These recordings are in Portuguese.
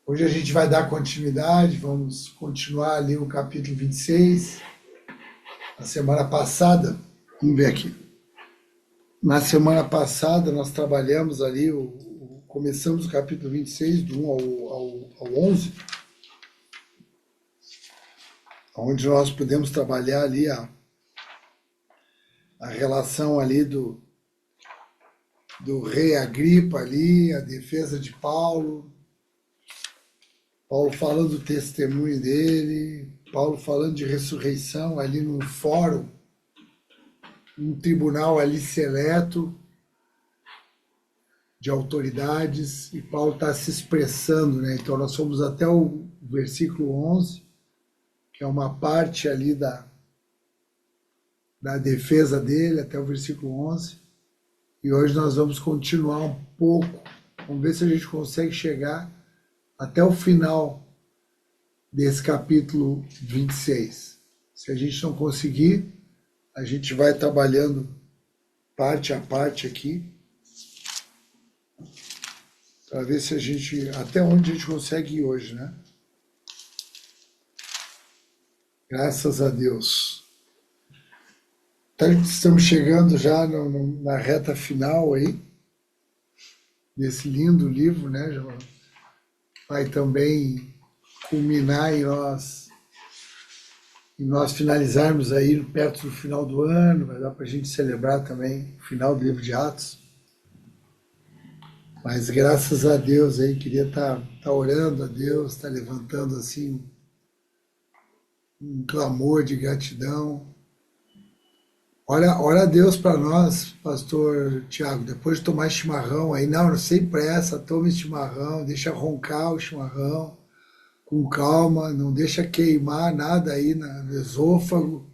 Hoje a gente vai dar continuidade, vamos continuar ali o capítulo 26. Na semana passada, vamos ver aqui. Na semana passada nós trabalhamos ali, começamos o capítulo 26, do 1 ao 11, onde nós podemos trabalhar ali a relação ali do rei Agripa ali, a defesa de Paulo, Paulo falando do testemunho dele, Paulo falando de ressurreição ali num fórum, um tribunal ali seleto de autoridades, e Paulo está se expressando, né? Então nós fomos até o versículo 11, que é uma parte ali da defesa dele, até o versículo 11, e hoje nós vamos continuar um pouco, vamos ver se a gente consegue chegar até o final desse capítulo 26. Se a gente não conseguir, a gente vai trabalhando parte a parte aqui, para ver se a gente, até onde a gente consegue ir hoje, né? Graças a Deus. Então, estamos chegando já na reta final aí, desse lindo livro, né? Já vai também culminar em nós finalizarmos aí perto do final do ano, vai dar para a gente celebrar também o final do livro de Atos. Mas graças a Deus aí, queria tá orando a Deus, tá levantando assim um clamor de gratidão. Ora a Deus para nós, pastor Tiago, depois de tomar chimarrão aí, não sem pressa, tome chimarrão, deixa roncar o chimarrão, com calma, não deixa queimar nada aí no esôfago,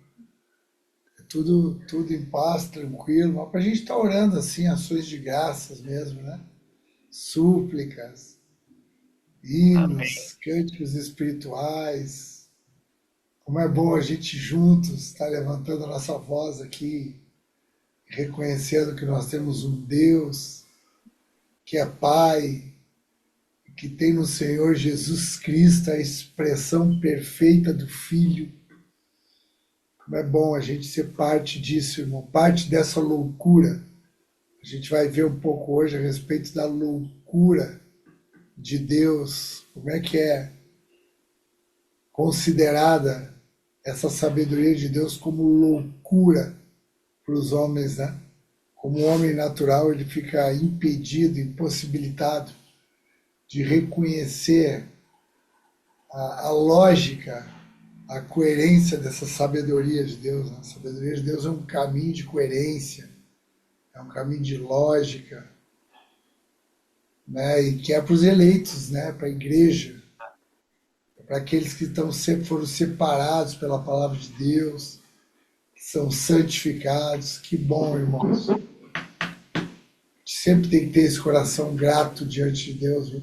é tudo em paz, tranquilo, mas para a gente estar orando assim, ações de graças mesmo, né? Súplicas, Amém. hinos, cânticos espirituais. Como é bom a gente juntos estar levantando a nossa voz aqui, reconhecendo que nós temos um Deus que é Pai, que tem no Senhor Jesus Cristo a expressão perfeita do Filho. Como é bom a gente ser parte disso, irmão, parte dessa loucura. A gente vai ver um pouco hoje a respeito da loucura de Deus, como é que é considerada essa sabedoria de Deus como loucura para os homens, né? Como um homem natural, ele fica impedido, impossibilitado de reconhecer a lógica, a coerência dessa sabedoria de Deus. Né? A sabedoria de Deus é um caminho de coerência, é um caminho de lógica, né? E que é para os eleitos, né? Para a igreja, para aqueles que foram separados pela palavra de Deus, que são santificados. Que bom, irmãos. A gente sempre tem que ter esse coração grato diante de Deus. Viu?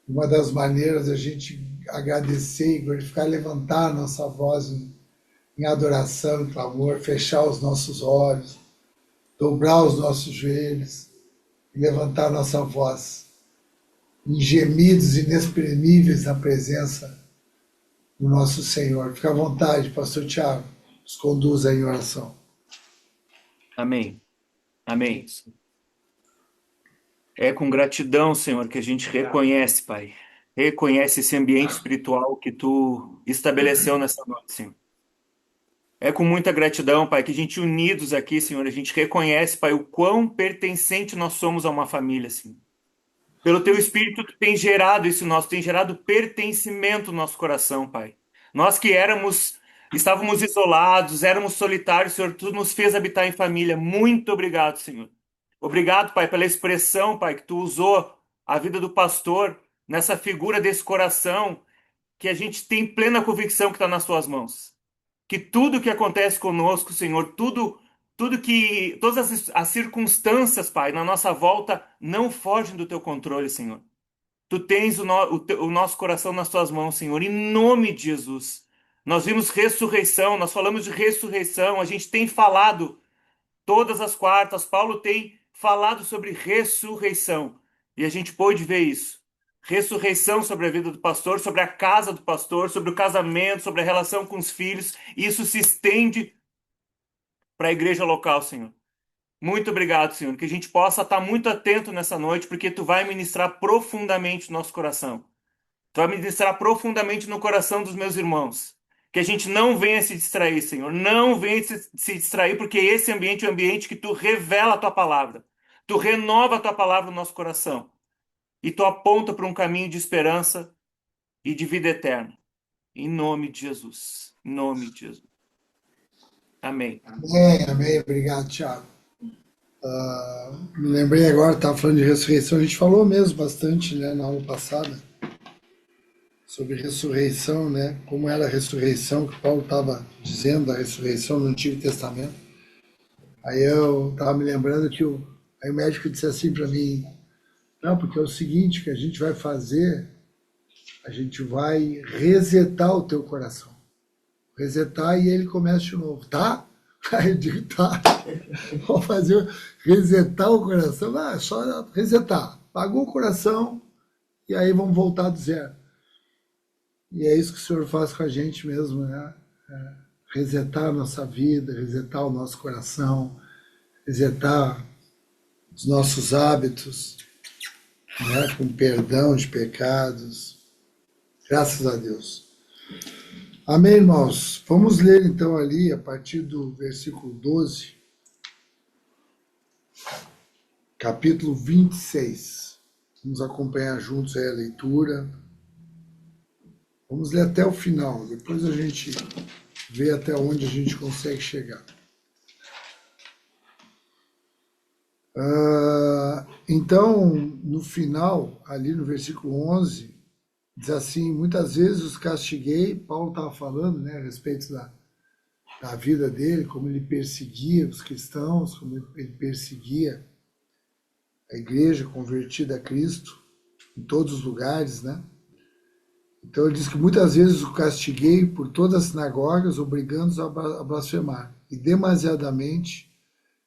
Uma das maneiras da gente agradecer e glorificar é levantar a nossa voz em adoração, em clamor, fechar os nossos olhos, dobrar os nossos joelhos e levantar a nossa voz em gemidos inexprimíveis na presença do nosso Senhor. Fica à vontade, pastor Tiago, nos conduza em oração. Amém. Amém. É com gratidão, Senhor, que a gente reconhece, Pai. Reconhece esse ambiente espiritual que tu estabeleceu nessa noite, Senhor. É com muita gratidão, Pai, que a gente unidos aqui, Senhor, a gente reconhece, Pai, o quão pertencente nós somos a uma família, Senhor. Pelo teu Espírito, tu tem gerado isso nosso, tem gerado pertencimento no nosso coração, Pai. Nós que estávamos isolados, éramos solitários, Senhor, tu nos fez habitar em família. Muito obrigado, Senhor. Obrigado, Pai, pela expressão, Pai, que tu usou a vida do pastor nessa figura desse coração que a gente tem plena convicção que está nas tuas mãos. Que tudo que acontece conosco, Senhor, todas as circunstâncias, Pai, na nossa volta não fogem do teu controle, Senhor. Tu tens o nosso coração nas tuas mãos, Senhor, em nome de Jesus. Nós vimos ressurreição, nós falamos de ressurreição, a gente tem falado todas as quartas, Paulo tem falado sobre ressurreição, e a gente pôde ver isso. ressurreição sobre a vida do pastor, sobre a casa do pastor, sobre o casamento, sobre a relação com os filhos. Isso se estende para a igreja local, Senhor. Muito obrigado, Senhor, que a gente possa estar muito atento nessa noite, porque Tu vai ministrar profundamente no nosso coração. Tu vai ministrar profundamente no coração dos meus irmãos. Que a gente não venha se distrair, Senhor. Não venha se distrair, porque esse ambiente é um ambiente que Tu revela a Tua palavra. Tu renova a Tua palavra no nosso coração. E Tu aponta para um caminho de esperança e de vida eterna. Em nome de Jesus. Em nome de Jesus. Amém. Amém, amém. Obrigado, Thiago. Me lembrei agora, estava falando de ressurreição, a gente falou mesmo bastante, né, na aula passada, sobre ressurreição, né, como era a ressurreição, que Paulo estava dizendo da ressurreição no Antigo Testamento. Aí eu estava me lembrando que aí o médico disse assim para mim, não, porque é o seguinte que a gente vai fazer, a gente vai resetar o teu coração. Resetar e ele começa de novo, tá? Aí eu digo, tá, vamos fazer, resetar o coração, é só resetar. Pagou o coração e aí vamos voltar do zero. E é isso que o Senhor faz com a gente mesmo, né? Resetar a nossa vida, resetar o nosso coração, resetar os nossos hábitos, né? Com perdão de pecados. Graças a Deus. Amém, irmãos? Vamos ler então ali, a partir do versículo 12, capítulo 26. Vamos acompanhar juntos aí a leitura. Vamos ler até o final, depois a gente vê até onde a gente consegue chegar. Então, no final, ali no versículo 11, diz assim, muitas vezes os castiguei, Paulo estava falando, né, a respeito da vida dele, como ele perseguia os cristãos, como ele perseguia a igreja convertida a Cristo, em todos os lugares, né? Então ele diz que muitas vezes o castiguei por todas as sinagogas, obrigando-os a blasfemar, e demasiadamente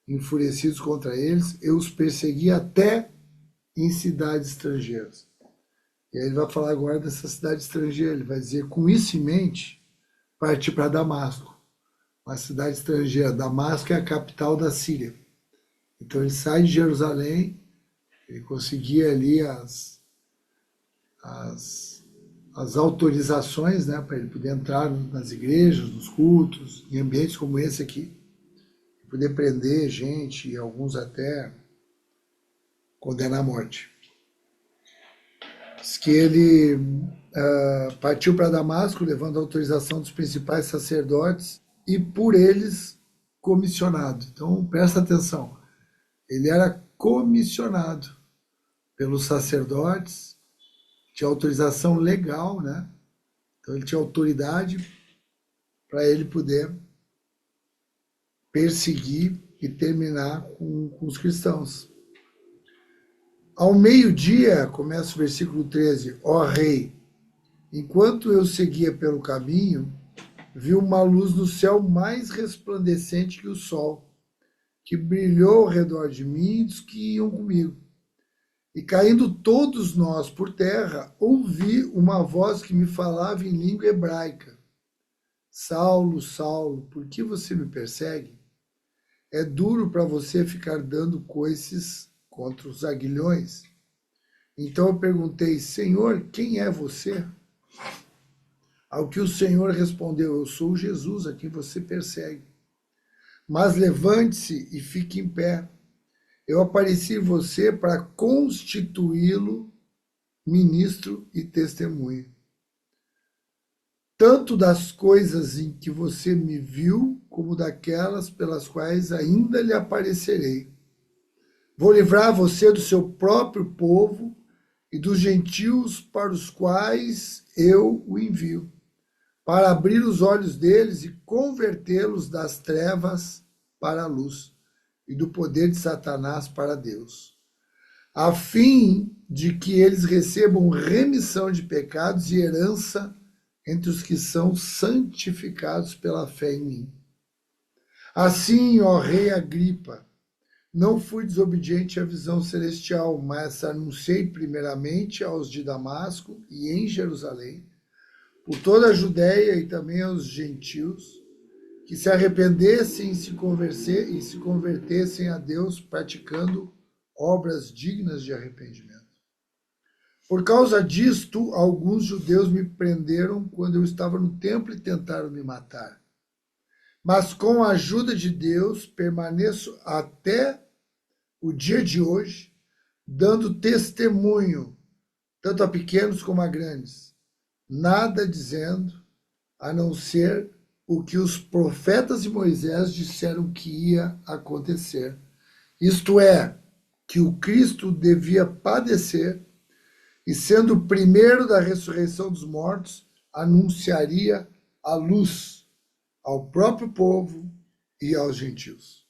enfurecidos contra eles, eu os persegui até em cidades estrangeiras. E aí ele vai falar agora dessa cidade estrangeira, ele vai dizer, com isso em mente, partir para Damasco, uma cidade estrangeira. Damasco é a capital da Síria. Então ele sai de Jerusalém, ele conseguia ali as autorizações, né, para ele poder entrar nas igrejas, nos cultos, em ambientes como esse aqui, poder prender gente e alguns até condenar à morte. Diz que ele partiu para Damasco, levando a autorização dos principais sacerdotes e por eles comissionado. Então, presta atenção, ele era comissionado pelos sacerdotes, tinha autorização legal, né? Então ele tinha autoridade para ele poder perseguir e terminar com os cristãos. Ao meio-dia, começa o versículo 13, ó rei, enquanto eu seguia pelo caminho, vi uma luz no céu mais resplandecente que o sol, que brilhou ao redor de mim e dos que iam comigo. E caindo todos nós por terra, ouvi uma voz que me falava em língua hebraica. Saulo, Saulo, por que você me persegue? É duro para você ficar dando coices contra os aguilhões. Então eu perguntei, Senhor, quem é você? Ao que o Senhor respondeu, eu sou Jesus a quem você persegue. Mas levante-se e fique em pé. Eu apareci em você para constituí-lo ministro e testemunha. Tanto das coisas em que você me viu, como daquelas pelas quais ainda lhe aparecerei. Vou livrar você do seu próprio povo e dos gentios para os quais eu o envio, para abrir os olhos deles e convertê-los das trevas para a luz e do poder de Satanás para Deus, a fim de que eles recebam remissão de pecados e herança entre os que são santificados pela fé em mim. Assim, ó rei Agripa, Não fui desobediente à visão celestial, mas anunciei primeiramente aos de Damasco e em Jerusalém, por toda a Judéia e também aos gentios, que se arrependessem e se convertessem a Deus praticando obras dignas de arrependimento. Por causa disto, alguns judeus me prenderam quando eu estava no templo e tentaram me matar. Mas com a ajuda de Deus, permaneço até o dia de hoje, dando testemunho, tanto a pequenos como a grandes, nada dizendo, a não ser o que os profetas de Moisés disseram que ia acontecer. Isto é, que o Cristo devia padecer e, sendo o primeiro da ressurreição dos mortos, anunciaria a luz ao próprio povo e aos gentios.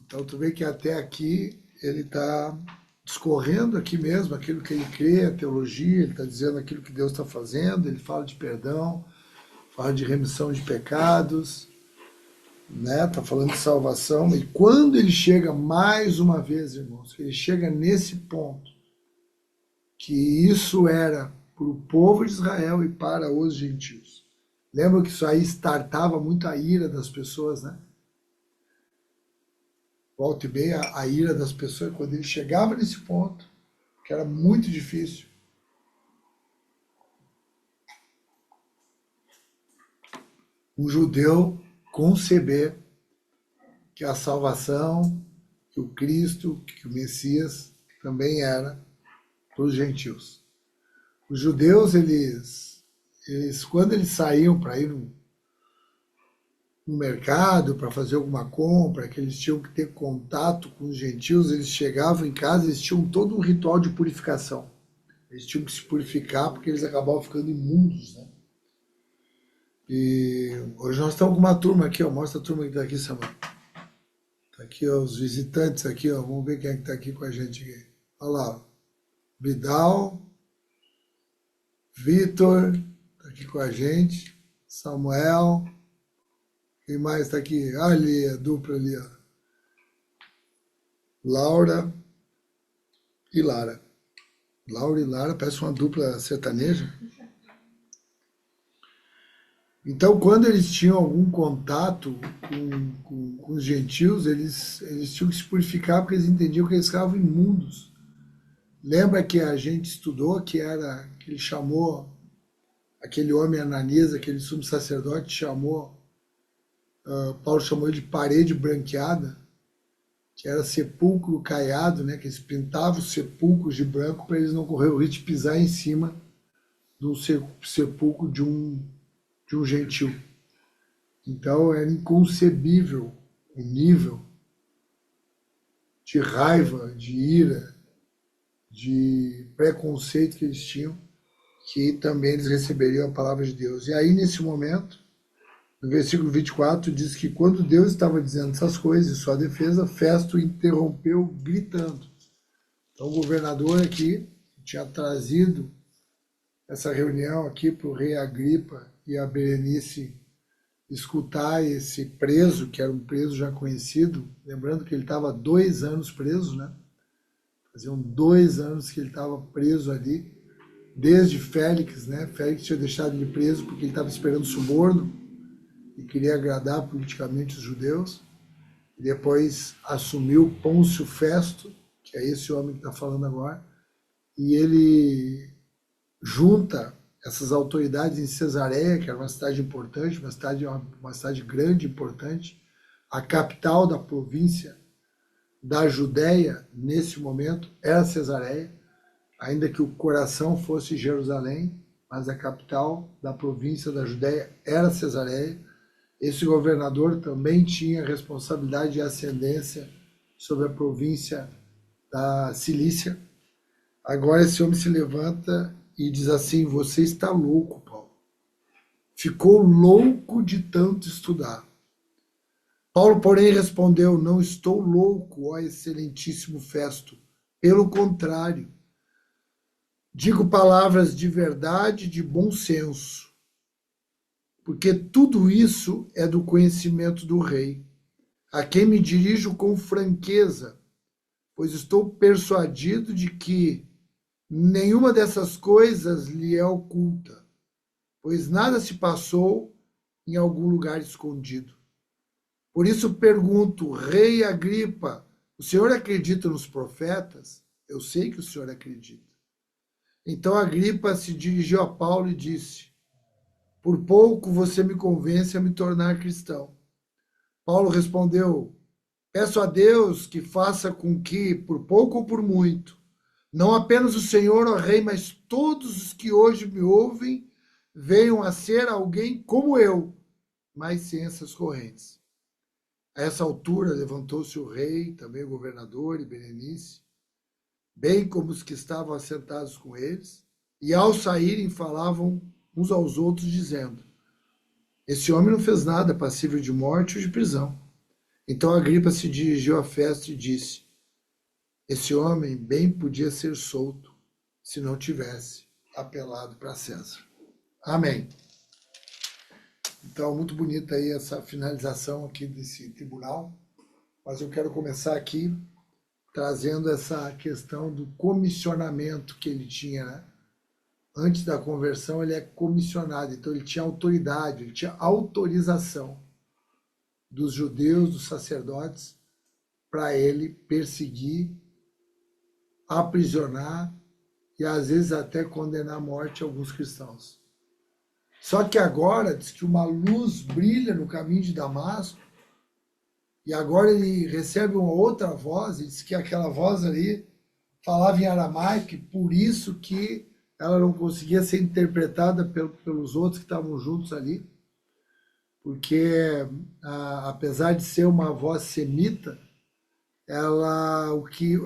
Então, tu vê que até aqui ele está discorrendo aqui mesmo aquilo que ele crê, a teologia, ele está dizendo aquilo que Deus está fazendo, ele fala de perdão, fala de remissão de pecados, né? Está falando de salvação. E quando ele chega mais uma vez, irmãos, ele chega nesse ponto, que isso era para o povo de Israel e para os gentios. Lembra que isso aí startava muito a ira das pessoas, né? Volta e meia, a ira das pessoas, quando ele chegava nesse ponto, que era muito difícil. Um judeu conceber que a salvação, que o Cristo, que o Messias também era para os gentios. Os judeus, eles quando eles saíam para ir no mercado, para fazer alguma compra, que eles tinham que ter contato com os gentios, eles chegavam em casa, eles tinham todo um ritual de purificação. Eles tinham que se purificar porque eles acabavam ficando imundos, né? E hoje nós estamos com uma turma aqui, ó, mostra a turma que está aqui, Samuel. Está aqui, ó, os visitantes aqui, ó, vamos ver quem é que está aqui com a gente aqui. Olha lá, ó. Vidal, Vitor, está aqui com a gente, Samuel, quem mais está aqui? Ali, a dupla ali, ó. Laura e Lara. Laura e Lara, parece uma dupla sertaneja. Então, quando eles tinham algum contato com os gentios, eles tinham que se purificar porque eles entendiam que eles estavam imundos. Lembra que a gente estudou que ele chamou aquele homem Ananias, aquele sumo sacerdote, Paulo chamou ele de parede branqueada, que era sepulcro caiado, né? Que eles pintavam os sepulcros de branco para eles não correr o risco de pisar em cima do sepulcro de um gentil. Então era inconcebível o nível de raiva, de ira, de preconceito que eles tinham, que também eles receberiam a palavra de Deus. E aí, nesse momento, no versículo 24, diz que quando Deus estava dizendo essas coisas, em sua defesa, Festo interrompeu gritando. Então o governador aqui tinha trazido essa reunião aqui para o rei Agripa e a Berenice escutar esse preso, que era um preso já conhecido, lembrando que ele estava 2 anos preso, né? Faziam 2 anos que ele estava preso ali, desde Félix, né? Félix tinha deixado ele preso porque ele estava esperando suborno e queria agradar politicamente os judeus. E depois assumiu Pôncio Festo, que é esse homem que está falando agora, e ele junta essas autoridades em Cesareia, que era uma cidade importante, uma cidade grande, importante, a capital da província da Judéia, nesse momento, era Cesareia, ainda que o coração fosse Jerusalém, mas a capital da província da Judéia era Cesareia. Esse governador também tinha responsabilidade e ascendência sobre a província da Cilícia. Agora esse homem se levanta e diz assim: você está louco, Paulo. Ficou louco de tanto estudar. Paulo, porém, respondeu: não estou louco, ó excelentíssimo Festo. Pelo contrário, digo palavras de verdade, de bom senso, porque tudo isso é do conhecimento do rei. a quem me dirijo com franqueza, pois estou persuadido de que nenhuma dessas coisas lhe é oculta, pois nada se passou em algum lugar escondido. Por isso pergunto, Rei Agripa, o senhor acredita nos profetas? Eu sei que o senhor acredita. Então Agripa se dirigiu a Paulo e disse, por pouco você me convence a me tornar cristão. Paulo respondeu, peço a Deus que faça com que, por pouco ou por muito, não apenas o Senhor, ó Rei, mas todos os que hoje me ouvem venham a ser alguém como eu, mas sem essas correntes. A essa altura levantou-se o rei, também o governador e Berenice, bem como os que estavam assentados com eles, e ao saírem falavam uns aos outros, dizendo, esse homem não fez nada passível de morte ou de prisão. Então Agripa se dirigiu à festa e disse, esse homem bem podia ser solto se não tivesse apelado para César. Amém. Então, muito bonita aí essa finalização aqui desse tribunal, mas eu quero começar aqui trazendo essa questão do comissionamento que ele tinha, né? Antes da conversão ele é comissionado, então ele tinha autoridade, ele tinha autorização dos judeus, dos sacerdotes, para ele perseguir, aprisionar e às vezes até condenar à morte alguns cristãos. Só que agora diz que uma luz brilha no caminho de Damasco e agora ele recebe uma outra voz e diz que aquela voz ali falava em aramaico e por isso que ela não conseguia ser interpretada pelos outros que estavam juntos ali, porque apesar de ser uma voz semita,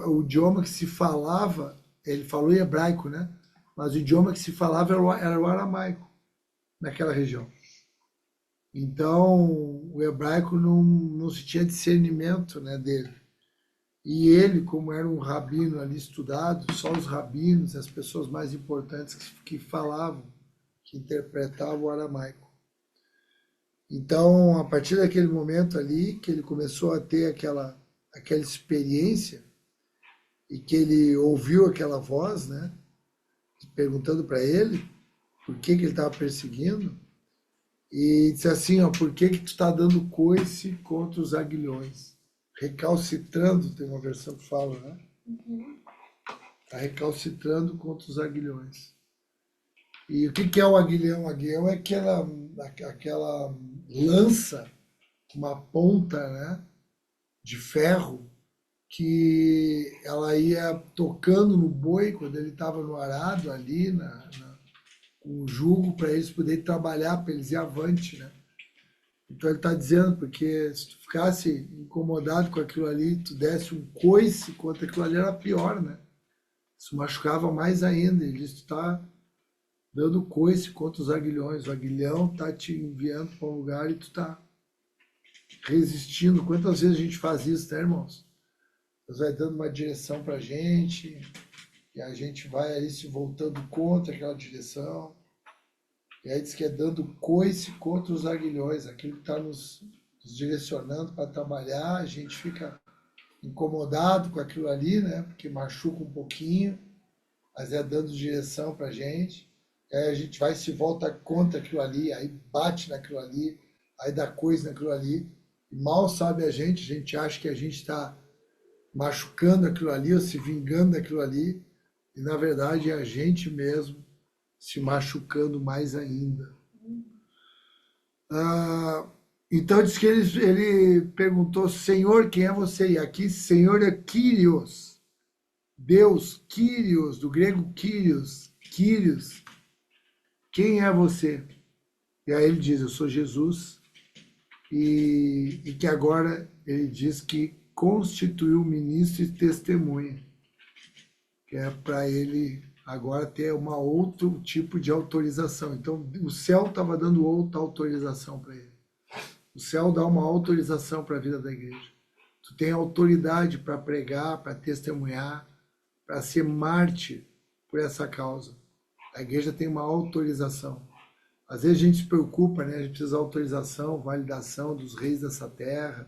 o idioma que se falava, ele falou em hebraico, né? Mas o idioma que se falava era o aramaico naquela região. Então, o hebraico não se tinha discernimento, né, dele. E ele, como era um rabino ali estudado, só os rabinos, as pessoas mais importantes que falavam, que interpretavam o aramaico. Então, a partir daquele momento ali, que ele começou a ter aquela experiência e que ele ouviu aquela voz, né, perguntando para ele por que ele estava perseguindo, e disse assim, ó, por que tu está dando coice contra os aguilhões? Recalcitrando, tem uma versão que fala, né? Está recalcitrando contra os aguilhões. E o que é o aguilhão? O aguilhão é aquela lança, uma ponta, né, de ferro, que ela ia tocando no boi quando ele estava no arado ali, com o jugo, para eles poderem trabalhar, para eles ir avante, né? Então ele está dizendo, porque se tu ficasse incomodado com aquilo ali, tu desse um coice contra aquilo ali, era pior, né? Isso machucava mais ainda. Ele diz, tu está dando coice contra os aguilhões. O aguilhão está te enviando para um lugar e tu está resistindo. Quantas vezes a gente faz isso, né, irmãos? Deus vai dando uma direção para a gente e a gente vai ali se voltando contra aquela direção. E aí diz que é dando coice contra os aguilhões, aquilo que está nos direcionando para trabalhar, a gente fica incomodado com aquilo ali, né? Porque machuca um pouquinho, mas é dando direção para a gente. E aí a gente vai e se volta contra aquilo ali, aí bate naquilo ali, aí dá coisa naquilo ali. E mal sabe a gente acha que a gente está machucando aquilo ali ou se vingando daquilo ali, e na verdade é a gente mesmo se machucando mais ainda. Então diz que ele perguntou, Senhor, quem é você? E aqui, Senhor é Kyrios, Deus, Kyrios, do grego Kyrios, quem é você? E aí ele diz, eu sou Jesus, e que agora ele diz que constituiu ministro e testemunha, que é para ele agora ter uma outro tipo de autorização. Então, o céu estava dando outra autorização para ele. O céu dá uma autorização para a vida da igreja. Tu tem autoridade para pregar, para testemunhar, para ser mártir por essa causa. A igreja tem uma autorização. Às vezes a gente se preocupa, né? A gente precisa de autorização, validação dos reis dessa terra,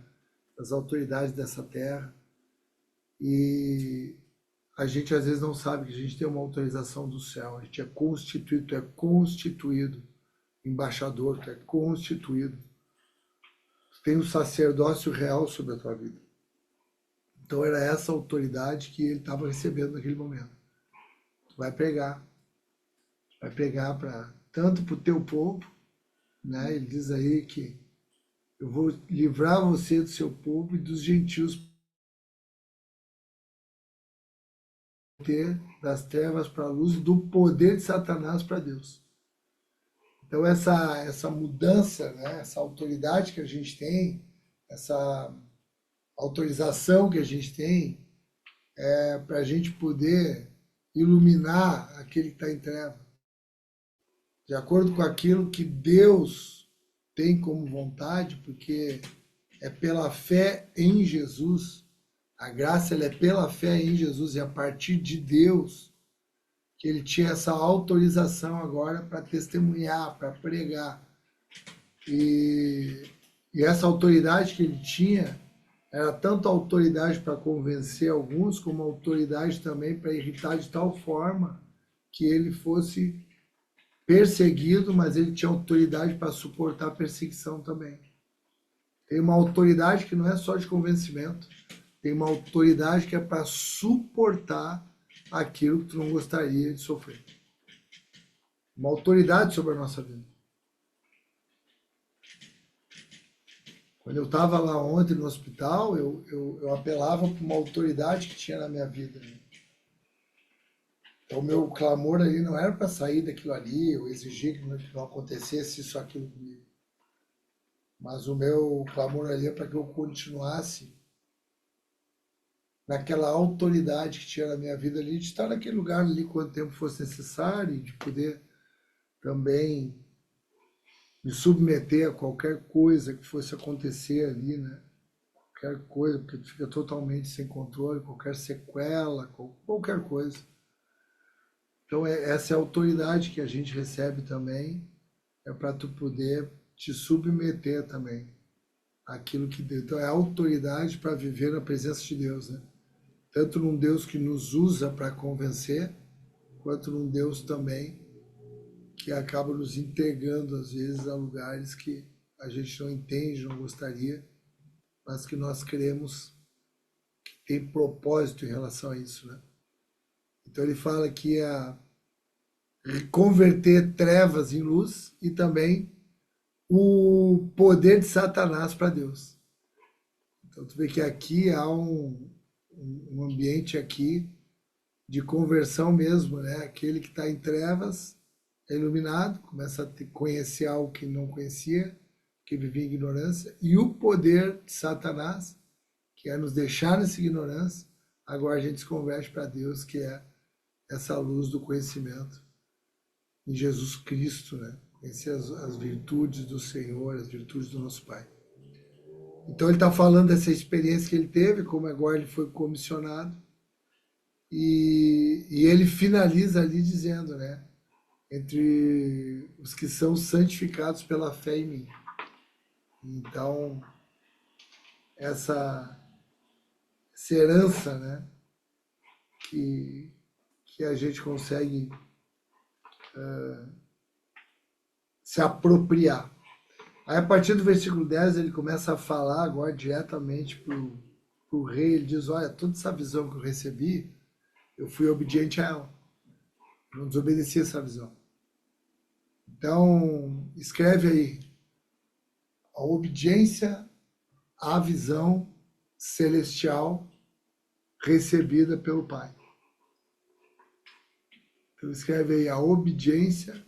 das autoridades dessa terra. E a gente às vezes não sabe que a gente tem uma autorização do céu. A gente é constituído, tu é constituído embaixador, tu é constituído. Tu tem um sacerdócio real sobre a tua vida. Então era essa autoridade que ele estava recebendo naquele momento. Tu vai pregar para tanto para o teu povo, né? Ele diz aí que eu vou livrar você do seu povo e dos gentios, ter das trevas para a luz e do poder de Satanás para Deus. Então essa mudança, né? Essa autoridade que a gente tem, essa autorização que a gente tem, é para a gente poder iluminar aquele que está em treva, de acordo com aquilo que Deus tem como vontade, porque é pela fé em Jesus. A graça ela é pela fé em Jesus e a partir de Deus que ele tinha essa autorização agora para testemunhar, para pregar. E essa autoridade que ele tinha era tanto autoridade para convencer alguns, como autoridade também para irritar de tal forma que ele fosse perseguido, mas ele tinha autoridade para suportar a perseguição também. Tem uma autoridade que não é só de convencimento, tem uma autoridade que é para suportar aquilo que tu não gostaria de sofrer. Uma autoridade sobre a nossa vida. Quando eu estava lá ontem no hospital, eu apelava para uma autoridade que tinha na minha vida. Então, o meu clamor ali não era para sair daquilo ali, eu exigir que não acontecesse isso, aquilo comigo. Mas o meu clamor ali é para que eu continuasse naquela autoridade que tinha na minha vida ali, de estar naquele lugar ali quanto tempo fosse necessário, e de poder também me submeter a qualquer coisa que fosse acontecer ali, né? Qualquer coisa, porque tu fica totalmente sem controle, qualquer sequela, qualquer coisa. Então, essa é a autoridade que a gente recebe também, é para tu poder te submeter também àquilo que Deus. Então, é a autoridade para viver na presença de Deus, né? Tanto num Deus que nos usa para convencer, quanto num Deus também que acaba nos entregando, às vezes, a lugares que a gente não entende, não gostaria, mas que nós queremos que tem propósito em relação a isso, né? Então ele fala que é converter trevas em luz e também o poder de Satanás para Deus. Então tu vê que aqui há um ambiente aqui de conversão mesmo, né? Aquele que está em trevas é iluminado, começa a conhecer algo que não conhecia, que vivia em ignorância, e o poder de Satanás, que é nos deixar nessa ignorância, agora a gente se converte para Deus, que é essa luz do conhecimento em Jesus Cristo, né? Conhecer as virtudes do Senhor, as virtudes do nosso Pai. Então ele está falando dessa experiência que ele teve, como agora ele foi comissionado, e ele finaliza ali dizendo, né? Entre os que são santificados pela fé em mim. Então, essa herança, né, que a gente consegue se apropriar. Aí, a partir do versículo 10, ele começa a falar agora diretamente para o rei. Ele diz, olha, toda essa visão que eu recebi, eu fui obediente a ela. Não desobedeci essa visão. Então, escreve aí, a obediência à visão celestial recebida pelo Pai. Então, escreve aí, a obediência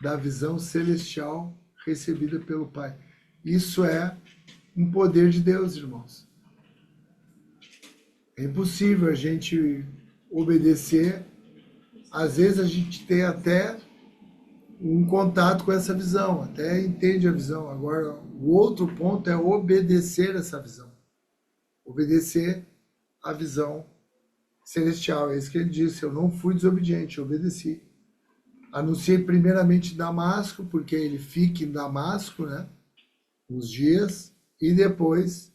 da visão celestial recebida pelo Pai. Isso é um poder de Deus, irmãos. É impossível a gente obedecer. Às vezes a gente tem até um contato com essa visão, até entende a visão. Agora, o outro ponto é obedecer essa visão. Obedecer a visão celestial. É isso que ele disse, eu não fui desobediente, eu obedeci. Anunciei primeiramente Damasco, porque ele fica em Damasco, né, uns dias, e depois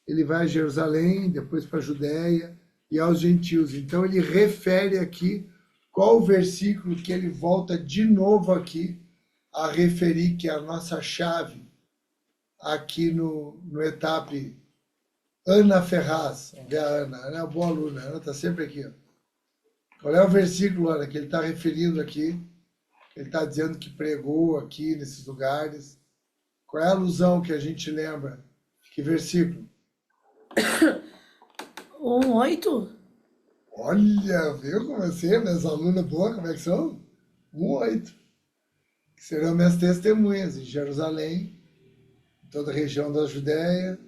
ele vai a Jerusalém, depois para a Judéia e aos gentios. Então ele refere aqui qual o versículo que ele volta de novo aqui a referir, que é a nossa chave aqui no etapa. Ana Ferraz, vamos ver a Ana. Ana é uma boa aluna, a Ana está sempre aqui. Ó. Qual é o versículo, Ana, que ele está referindo aqui? Ele está dizendo que pregou aqui nesses lugares. Qual é a alusão que a gente lembra? Que versículo? 1:8? Olha, viu como é ser, minhas alunas boas, como é que são? 1:8. Que serão minhas testemunhas em Jerusalém, em toda a região da Judéia,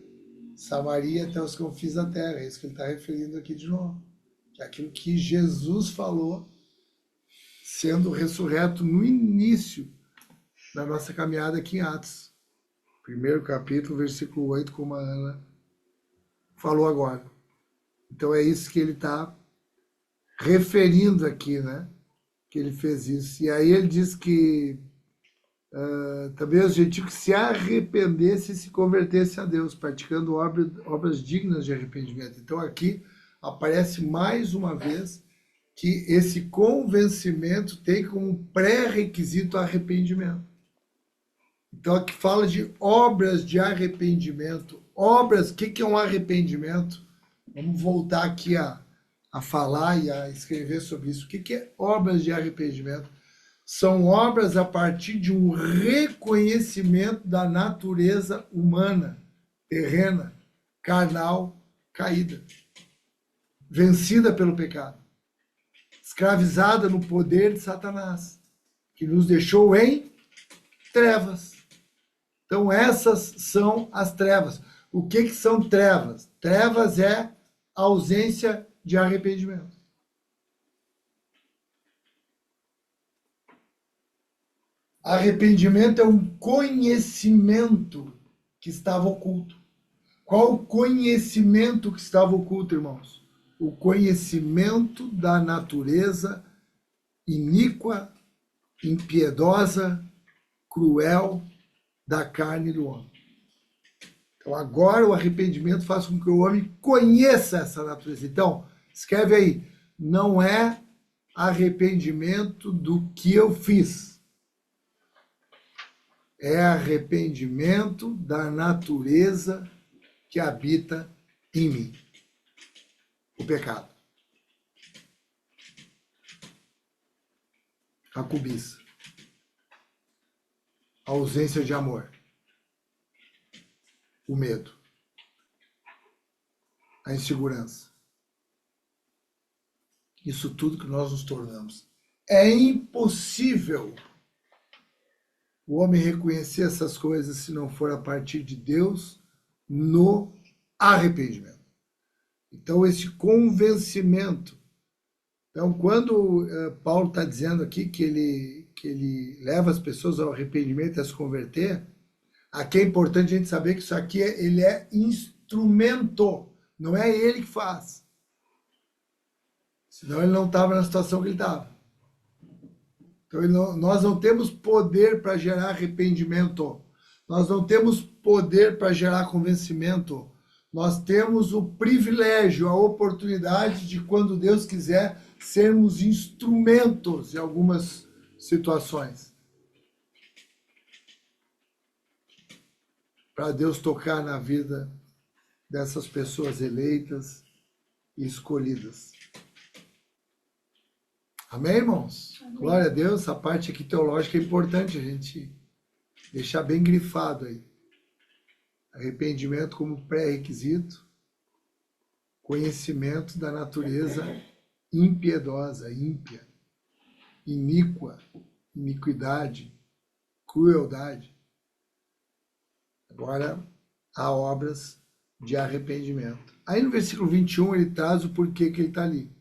Samaria até os confins da terra. É isso que ele está referindo aqui de novo. Que é aquilo que Jesus falou, sendo ressurreto no início da nossa caminhada aqui em Atos. Primeiro capítulo, versículo 8, como a Ana falou agora. Então é isso que ele está referindo aqui, né? Que ele fez isso. E aí ele diz que também os gentios que se arrependessem e se convertessem a Deus, praticando obras dignas de arrependimento. Então aqui aparece mais uma vez que esse convencimento tem como pré-requisito arrependimento. Então aqui fala de obras de arrependimento. Obras, o que é um arrependimento? Vamos voltar aqui a falar e a escrever sobre isso. O que é obras de arrependimento? São obras a partir de um reconhecimento da natureza humana, terrena, carnal, caída, vencida pelo pecado, escravizada no poder de Satanás, que nos deixou em trevas. Então essas são as trevas. O que são trevas? Trevas é a ausência de arrependimento. Arrependimento é um conhecimento que estava oculto. Qual o conhecimento que estava oculto, irmãos? O conhecimento da natureza iníqua, impiedosa, cruel da carne do homem. Então agora o arrependimento faz com que o homem conheça essa natureza. Então, escreve aí, não é arrependimento do que eu fiz. É arrependimento da natureza que habita em mim. O pecado. A cobiça. A ausência de amor. O medo. A insegurança. Isso tudo que nós nos tornamos. É impossível o homem reconhecer essas coisas se não for a partir de Deus no arrependimento. Então, esse convencimento. Então, quando Paulo está dizendo aqui que ele leva as pessoas ao arrependimento e a se converter, aqui é importante a gente saber que isso aqui ele é instrumento, não é ele que faz. Senão ele não estava na situação que ele estava. Então, nós não temos poder para gerar arrependimento. Nós não temos poder para gerar convencimento. Nós temos o privilégio, a oportunidade de, quando Deus quiser, sermos instrumentos em algumas situações. Para Deus tocar na vida dessas pessoas eleitas e escolhidas. Amém, irmãos? Amém. Glória a Deus. Essa parte aqui teológica é importante a gente deixar bem grifado aí. Arrependimento como pré-requisito, conhecimento da natureza impiedosa, ímpia, iníqua, iniquidade, crueldade. Agora, há obras de arrependimento. Aí no versículo 21 ele traz o porquê que ele está ali.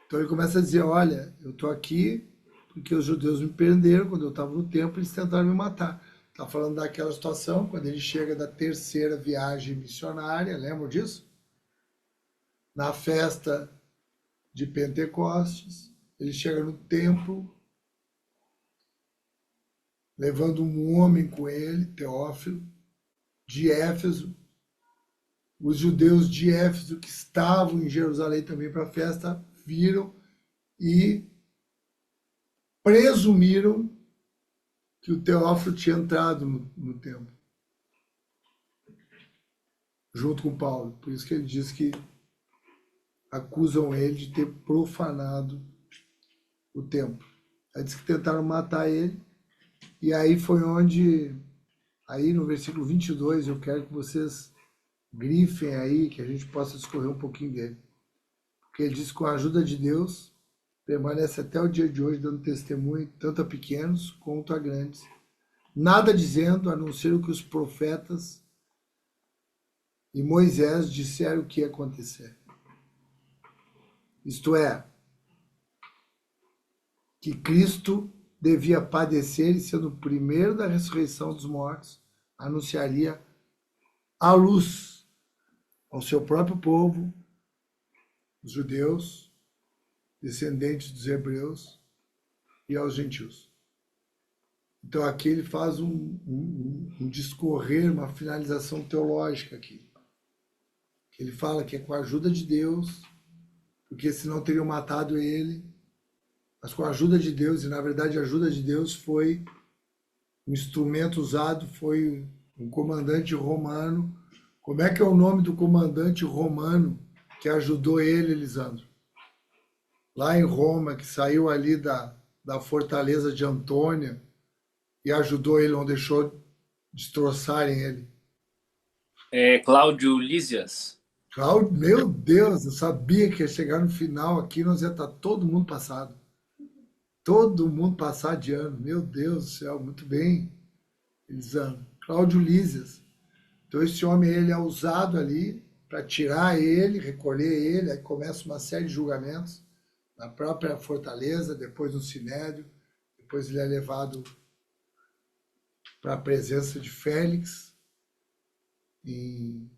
Então ele começa a dizer, olha, eu estou aqui porque os judeus me prenderam quando eu estava no templo, eles tentaram me matar. Está falando daquela situação, quando ele chega da terceira viagem missionária, lembram disso? Na festa de Pentecostes, ele chega no templo, levando um homem com ele, Teófilo, de Éfeso, Os judeus de Éfeso que estavam em Jerusalém também para a festa viram e presumiram que o Teófilo tinha entrado no templo, junto com Paulo. Por isso que ele diz que acusam ele de ter profanado o templo. Aí diz que tentaram matar ele, e aí foi onde, aí no versículo 22, eu quero que vocês grifem aí, que a gente possa discorrer um pouquinho dele. Porque ele diz que com a ajuda de Deus, permanece até o dia de hoje dando testemunho, tanto a pequenos quanto a grandes, nada dizendo a não ser o que os profetas e Moisés disseram que ia acontecer. Isto é, que Cristo devia padecer e, sendo o primeiro da ressurreição dos mortos, anunciaria a luz ao seu próprio povo, os judeus, descendentes dos hebreus, e aos gentios. Então aqui ele faz um discorrer, uma finalização teológica aqui. Ele fala que é com a ajuda de Deus, porque senão teriam matado ele, mas com a ajuda de Deus, e na verdade a ajuda de Deus foi um instrumento usado, foi um comandante romano. Como é que é o nome do comandante romano que ajudou ele, Elisandro? Lá em Roma, que saiu ali da fortaleza de Antônia e ajudou ele, não deixou destroçarem ele. Cláudio Lísias. Cláudio, meu Deus, eu sabia que ia chegar no final aqui, nós ia estar todo mundo passado. Todo mundo passar de ano. Meu Deus do céu, muito bem, Elisandro. Cláudio Lísias. Então esse homem ele é usado ali para tirar ele, recolher ele, aí começa uma série de julgamentos na própria fortaleza, depois no Sinédrio, depois ele é levado para a presença de Félix em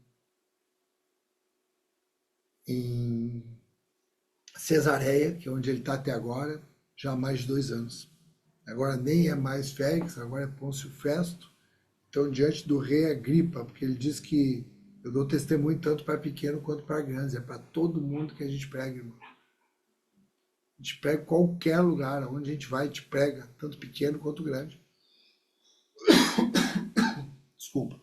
Cesareia, que é onde ele está até agora, já há mais de 2 anos. Agora nem é mais Félix, agora é Pôncio Festo. Então, diante do rei Agripa, porque ele diz que eu dou testemunho tanto para pequeno quanto para grandes, é para todo mundo que a gente prega, irmão. A gente prega em qualquer lugar, onde a gente vai, a gente prega, tanto pequeno quanto grande. Desculpa.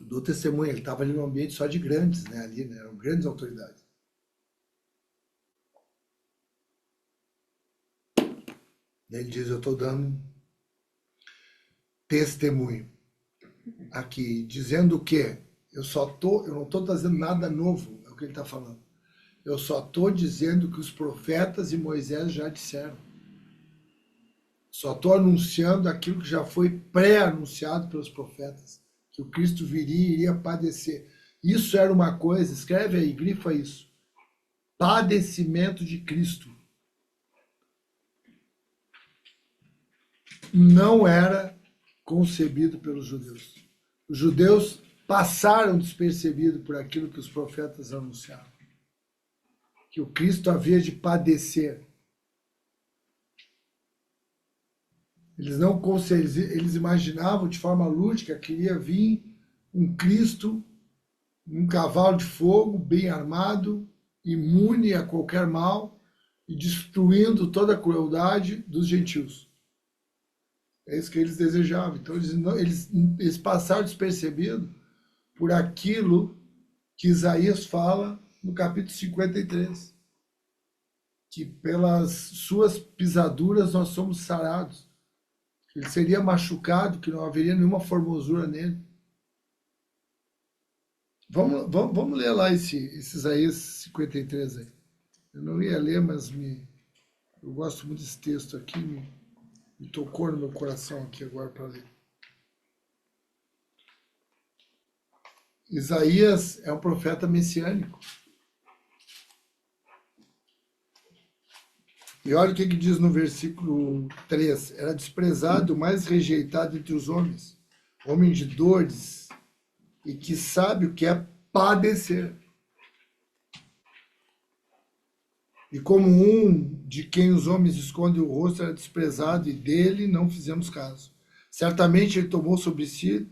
Eu dou testemunho, ele estava ali num ambiente só de grandes, né? Ali, né? Eram grandes autoridades. E ele diz, eu estou dando testemunho aqui, dizendo o quê? Eu não estou trazendo nada novo, é o que ele está falando. Eu só estou dizendo que os profetas e Moisés já disseram. Só estou anunciando aquilo que já foi pré-anunciado pelos profetas, que o Cristo viria e iria padecer. Isso era uma coisa, escreve aí, grifa isso. Padecimento de Cristo. Não era concebido pelos judeus. Os judeus passaram despercebidos por aquilo que os profetas anunciaram. Que o Cristo havia de padecer. Eles imaginavam de forma lúdica que iria vir um Cristo, um cavalo de fogo, bem armado, imune a qualquer mal e destruindo toda a crueldade dos gentios. É isso que eles desejavam. Então eles passaram despercebido por aquilo que Isaías fala no capítulo 53. Que pelas suas pisaduras nós somos sarados. Ele seria machucado, que não haveria nenhuma formosura nele. Vamos ler lá esse Isaías 53 aí. Eu não ia ler, mas eu gosto muito desse texto aqui, me tocou no meu coração aqui agora para ler. Isaías é um profeta messiânico. E olha o que diz no versículo 3. Era desprezado, mais rejeitado entre os homens, homem de dores, e que sabe o que é padecer. E como um de quem os homens escondem o rosto era desprezado, e dele não fizemos caso. Certamente ele tomou sobre si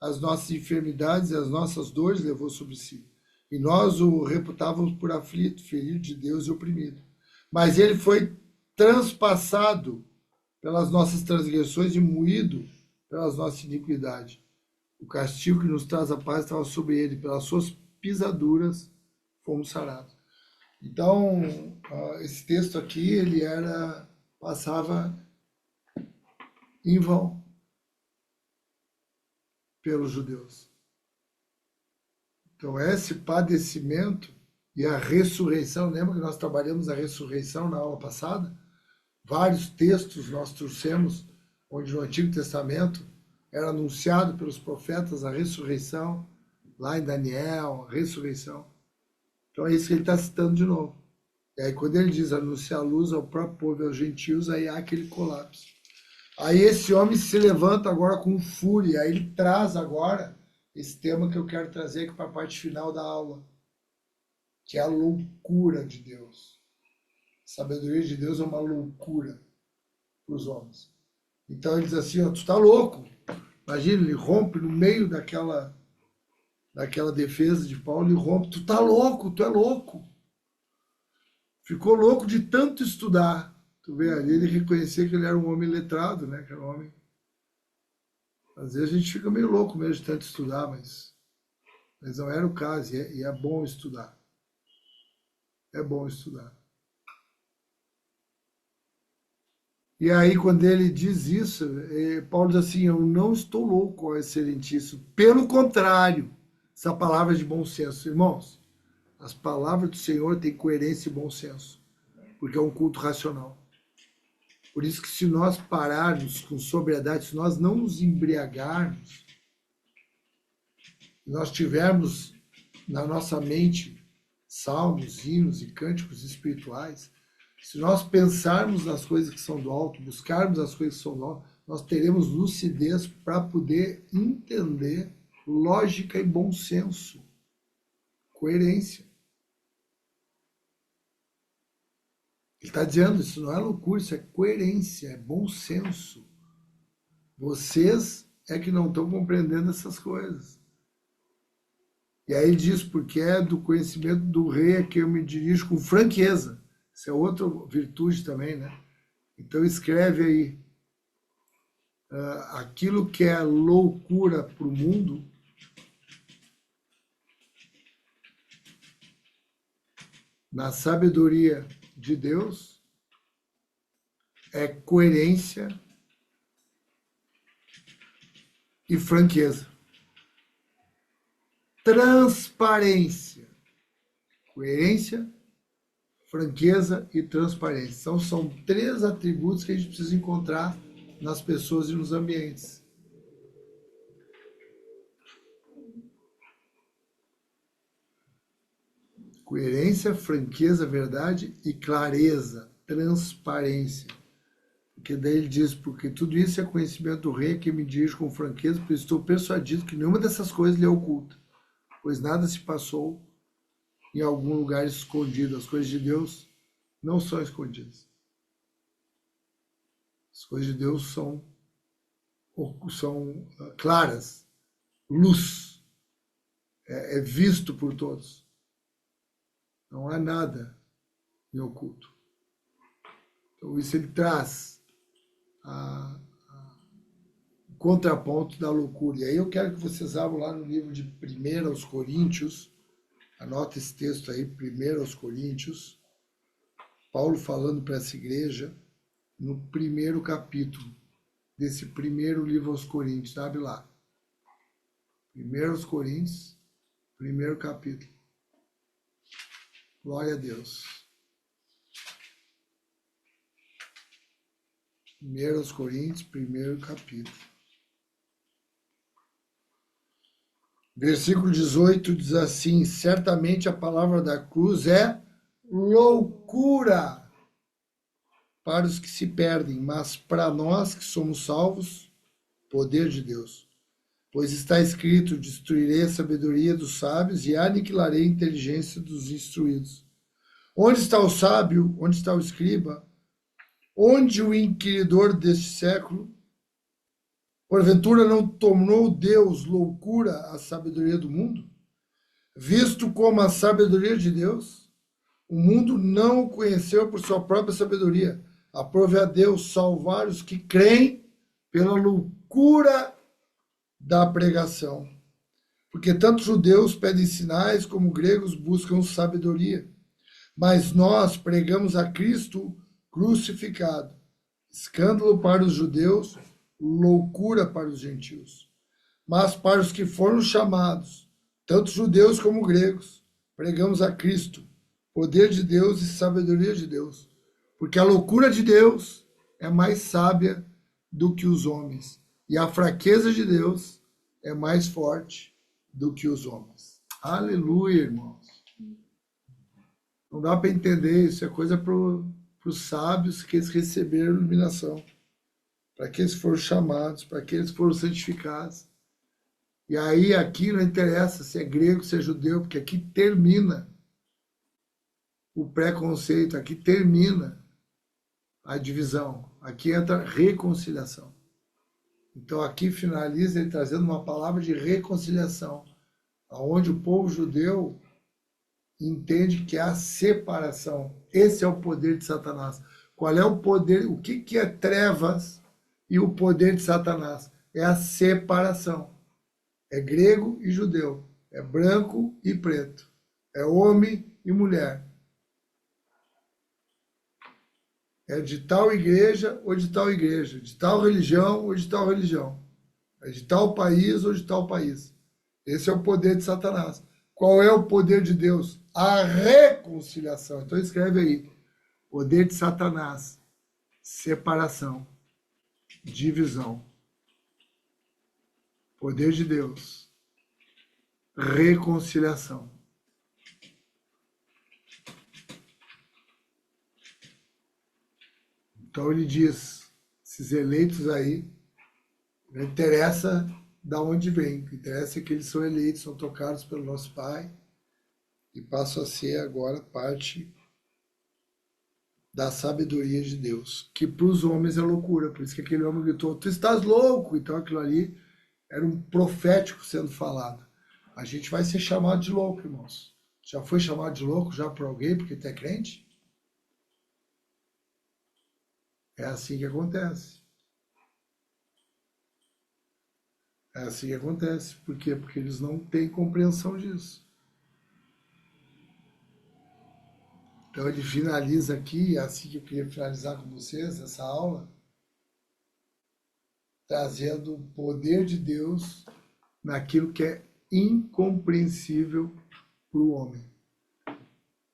as nossas enfermidades e as nossas dores levou sobre si. E nós o reputávamos por aflito, ferido de Deus e oprimido. Mas ele foi transpassado pelas nossas transgressões e moído pelas nossas iniquidades. O castigo que nos traz a paz estava sobre ele, pelas suas pisaduras fomos sarados. Então, esse texto aqui, ele passava em vão pelos judeus. Então, esse padecimento e a ressurreição, lembra que nós trabalhamos a ressurreição na aula passada? Vários textos nós trouxemos, onde no Antigo Testamento era anunciado pelos profetas a ressurreição, lá em Daniel, a ressurreição. Então é isso que ele está citando de novo. E aí quando ele diz anunciar a luz ao próprio povo e aos gentios, aí há aquele colapso. Aí esse homem se levanta agora com fúria, aí ele traz agora esse tema que eu quero trazer aqui para a parte final da aula, que é a loucura de Deus. A sabedoria de Deus é uma loucura para os homens. Então ele diz assim, ó, tu está louco. Imagina, ele rompe no meio daquela defesa de Paulo, ele rompe, tu tá louco, tu é louco. Ficou louco de tanto estudar. Tu vê ali, ele reconhecer que ele era um homem letrado, né? Que era um homem... Às vezes a gente fica meio louco mesmo de tanto estudar, mas não era o caso, e é bom estudar. É bom estudar. E aí, quando ele diz isso, Paulo diz assim, eu não estou louco, ó excelentíssimo. Pelo contrário, essa palavra é de bom senso. Irmãos, as palavras do Senhor têm coerência e bom senso, porque é um culto racional. Por isso que se nós pararmos com sobriedade, se nós não nos embriagarmos, nós tivermos na nossa mente salmos, hinos e cânticos espirituais, se nós pensarmos nas coisas que são do alto, buscarmos as coisas que são do alto, nós teremos lucidez para poder entender lógica e bom senso, coerência. Ele está dizendo, isso não é loucura, isso é coerência, é bom senso. Vocês é que não estão compreendendo essas coisas. E aí ele diz, porque é do conhecimento do rei a que eu me dirijo com franqueza. Isso é outra virtude também, né? Então escreve aí, aquilo que é loucura para o mundo, na sabedoria de Deus, é coerência e franqueza. Transparência. Coerência, franqueza e transparência. Então, são 3 atributos que a gente precisa encontrar nas pessoas e nos ambientes. Coerência, franqueza, verdade e clareza, transparência. Porque daí ele diz, porque tudo isso é conhecimento do rei que me dirige com franqueza, porque estou persuadido que nenhuma dessas coisas lhe é oculta, pois nada se passou em algum lugar escondido. As coisas de Deus não são escondidas. As coisas de Deus são claras, luz, é visto por todos. Não há nada em oculto. Então isso ele traz o contraponto da loucura. E aí eu quero que vocês abram lá no livro de 1 aos Coríntios, anota esse texto aí, 1 aos Coríntios, Paulo falando para essa igreja, no primeiro capítulo desse primeiro livro aos Coríntios, abre lá. 1 aos Coríntios, primeiro capítulo. Glória a Deus. 1 aos Coríntios, primeiro capítulo. Versículo 18 diz assim, certamente a palavra da cruz é loucura para os que se perdem, mas para nós que somos salvos, poder de Deus. Pois está escrito, destruirei a sabedoria dos sábios e aniquilarei a inteligência dos instruídos. Onde está o sábio? Onde está o escriba? Onde o inquiridor deste século? Porventura não tornou Deus loucura a sabedoria do mundo? Visto como a sabedoria de Deus, o mundo não o conheceu por sua própria sabedoria. Aprove a Deus salvar os que creem pela loucura da pregação. Porque tanto judeus pedem sinais como gregos buscam sabedoria. Mas nós pregamos a Cristo crucificado, escândalo para os judeus, loucura para os gentios. Mas para os que foram chamados, tanto judeus como gregos, pregamos a Cristo, poder de Deus e sabedoria de Deus. Porque a loucura de Deus é mais sábia do que os homens, e a fraqueza de Deus é mais forte do que os homens. Aleluia, irmãos. Não dá para entender, isso é coisa para os sábios que eles receberam iluminação, para aqueles que foram chamados, para aqueles que foram santificados. E aí aqui não interessa se é grego, se é judeu, porque aqui termina o preconceito, aqui termina a divisão, aqui entra a reconciliação. Então aqui finaliza ele trazendo uma palavra de reconciliação, aonde o povo judeu entende que há separação. Esse é o poder de Satanás. Qual é o poder? O que é trevas e o poder de Satanás? É a separação. É grego e judeu. É branco e preto. É homem e mulher. É de tal igreja ou de tal igreja. De tal religião ou de tal religião. É de tal país ou de tal país. Esse é o poder de Satanás. Qual é o poder de Deus? A reconciliação. Então escreve aí. Poder de Satanás. Separação. Divisão. Poder de Deus. Reconciliação. Então ele diz, esses eleitos aí, não interessa de onde vem, o que interessa é que eles são eleitos, são tocados pelo nosso Pai e passam a ser agora parte da sabedoria de Deus, que para os homens é loucura, por isso que aquele homem gritou, tu estás louco, então aquilo ali era um profético sendo falado. A gente vai ser chamado de louco, irmãos. Já foi chamado de louco já por alguém porque tu é crente? É assim que acontece. É assim que acontece. Por quê? Porque eles não têm compreensão disso. Então ele finaliza aqui, é assim que eu queria finalizar com vocês essa aula, trazendo o poder de Deus naquilo que é incompreensível para o homem.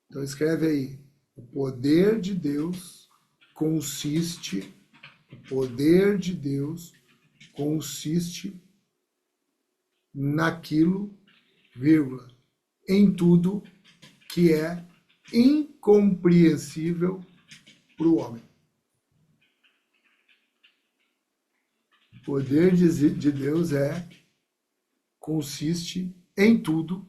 Então escreve aí, o poder de Deus consiste naquilo, vírgula, em tudo que é incompreensível para o homem. O poder de Deus consiste em tudo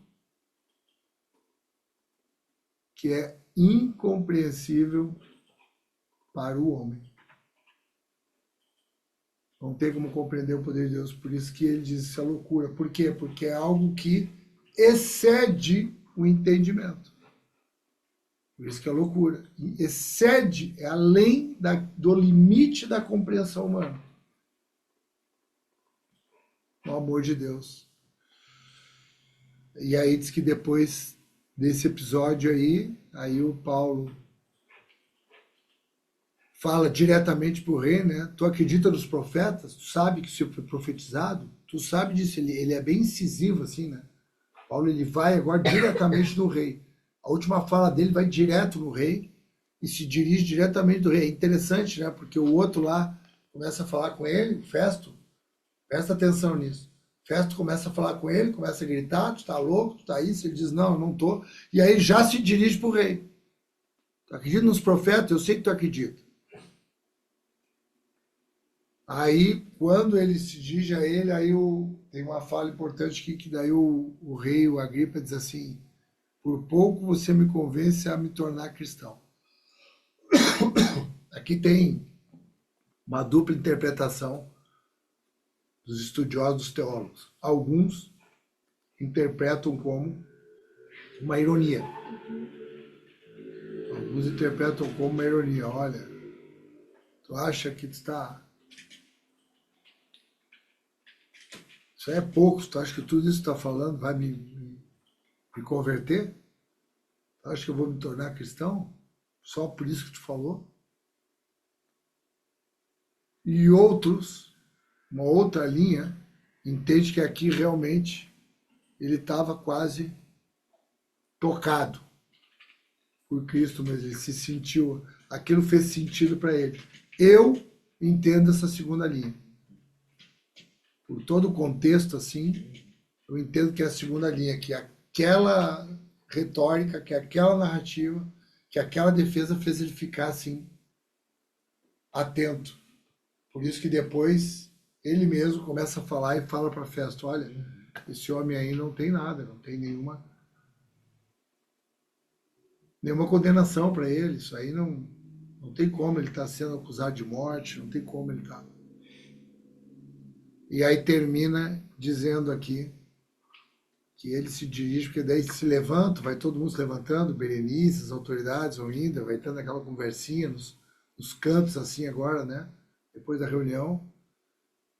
que é incompreensível para o homem. Não tem como compreender o poder de Deus, por isso que ele diz isso é loucura. Por quê? Porque é algo que excede o entendimento. Por isso que é loucura. E excede, é além do limite da compreensão humana. O amor de Deus. E aí diz que depois desse episódio aí o Paulo fala diretamente para o rei, né? Tu acredita nos profetas? Tu sabe que isso foi profetizado? Tu sabe disso? Ele é bem incisivo, assim, né? Paulo ele vai agora diretamente no rei. A última fala dele vai direto no rei e se dirige diretamente do rei. É interessante, né? Porque o outro lá começa a falar com ele, Festo, presta atenção nisso. Festo começa a falar com ele, começa a gritar, tu tá louco, tu tá isso? Ele diz, não, eu não tô. E aí já se dirige para o rei. Tu acredita nos profetas? Eu sei que tu acredita. Aí, quando ele se dirige a ele, tem uma fala importante aqui, que daí o rei, o Agripa, diz assim, por pouco você me convence a me tornar cristão. Aqui tem uma dupla interpretação dos estudiosos, dos teólogos. Alguns interpretam como uma ironia. Alguns interpretam como uma ironia. Olha, tu acha que tu está... Isso é pouco. Tu acha que tudo isso que tu está falando vai me converter? Tu acha que eu vou me tornar cristão? Só por isso que tu falou? E outros, uma outra linha, entende que aqui realmente ele estava quase tocado por Cristo, mas ele se sentiu, aquilo fez sentido para ele. Eu entendo essa segunda linha. Por todo o contexto, assim, eu entendo que é a segunda linha, que aquela retórica, que aquela narrativa, que aquela defesa fez ele ficar assim, atento. Por isso que depois ele mesmo começa a falar e fala para Festo, olha, esse homem aí não tem nada, não tem nenhuma condenação para ele, isso aí não tem como ele estar sendo acusado de morte, não tem como ele estar. E aí termina dizendo aqui que ele se dirige, porque daí se levanta, vai todo mundo se levantando, Berenice, as autoridades vão indo, vai tendo aquela conversinha nos cantos assim agora, né? Depois da reunião.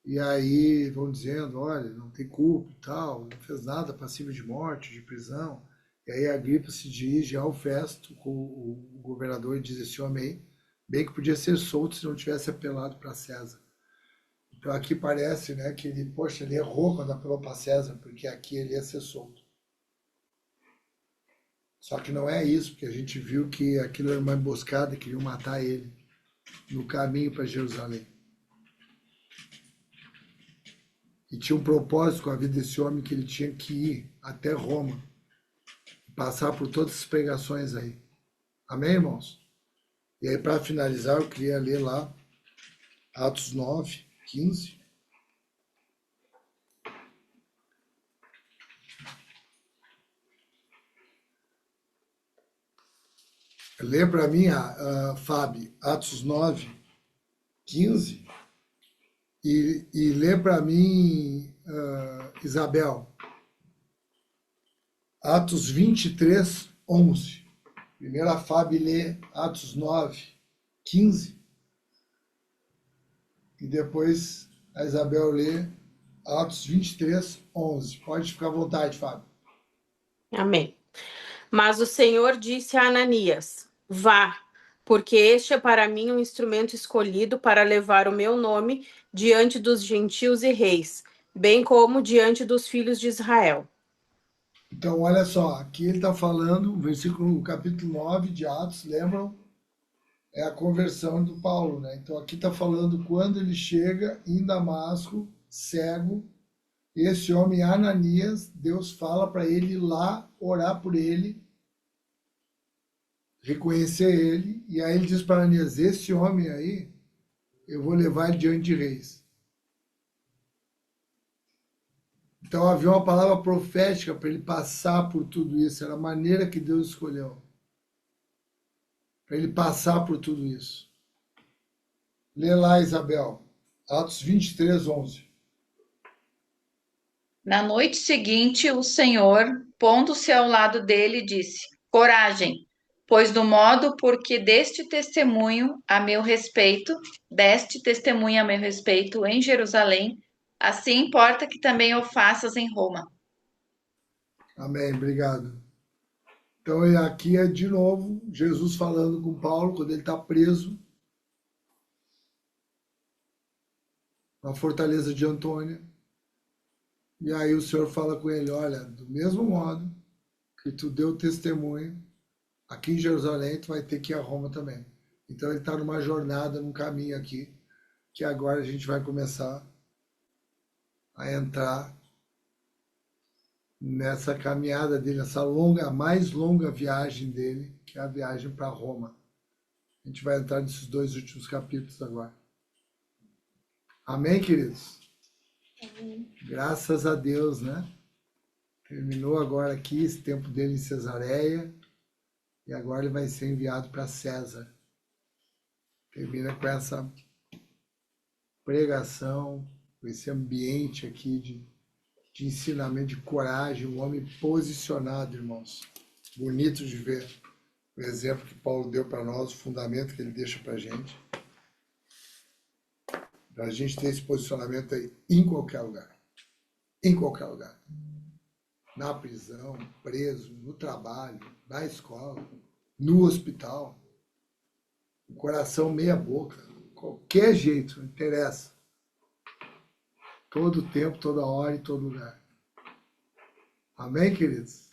E aí vão dizendo, olha, não tem culpa e tal, não fez nada passível de morte, de prisão. E aí a Agripa se dirige ao Festo, com o governador, e diz esse homem aí, bem que podia ser solto se não tivesse apelado para César. Então aqui parece, né, que ele, poxa, ele errou quando apelou para César, porque aqui ele ia ser solto. Só que não é isso, porque a gente viu que aquilo era uma emboscada e queriam matar ele no caminho para Jerusalém. E tinha um propósito com a vida desse homem, que ele tinha que ir até Roma, passar por todas essas pregações aí. Amém, irmãos? E aí, para finalizar, eu queria ler lá Atos 9, 15. Lê para mim, Fábio, Atos 9, 15. E lê para mim, Isabel, Atos 23, 11. Primeiro a Fábio lê Atos 9, 15. E depois a Isabel lê Atos 23, 11. Pode ficar à vontade, Fábio. Amém. Mas o Senhor disse a Ananias: vá, porque este é para mim um instrumento escolhido para levar o meu nome diante dos gentios e reis, bem como diante dos filhos de Israel. Então, olha só, aqui ele está falando, versículo, capítulo 9 de Atos, lembram? É a conversão do Paulo, né? Então, aqui está falando quando ele chega em Damasco, cego, esse homem Ananias, Deus fala para ele ir lá orar por ele, reconhecer ele, e aí ele diz para Ananias, esse homem aí, eu vou levar ele diante de reis. Então havia uma palavra profética para ele passar por tudo isso, era a maneira que Deus escolheu para ele passar por tudo isso. Lê lá, Isabel, Atos 23, 11. Na noite seguinte, o Senhor, pondo-se ao lado dele, disse: coragem, pois do modo porque deste testemunho a meu respeito, deste testemunho a meu respeito em Jerusalém, assim importa que também o faças em Roma. Amém, obrigado. Então aqui é de novo Jesus falando com Paulo quando ele está preso na fortaleza de Antônia. E aí o Senhor fala com ele, olha, do mesmo modo que tu deu testemunho, aqui em Jerusalém tu vai ter que ir a Roma também. Então ele está numa jornada, num caminho aqui, que agora a gente vai começar a entrar nessa caminhada dele, essa longa, a mais longa viagem dele, que é a viagem para Roma. A gente vai entrar nesses dois últimos capítulos agora. Amém, queridos? Amém. Graças a Deus, né? Terminou agora aqui esse tempo dele em Cesareia e agora ele vai ser enviado para César. Termina com essa pregação, com esse ambiente aqui de ensinamento, de coragem, um homem posicionado, irmãos. Bonito de ver o exemplo que Paulo deu para nós, o fundamento que ele deixa para a gente. Para a gente ter esse posicionamento aí em qualquer lugar. Em qualquer lugar. Na prisão, preso, no trabalho, na escola, no hospital. O coração meia boca. Qualquer jeito, não interessa. Todo tempo, toda hora e todo lugar. Amém, queridos?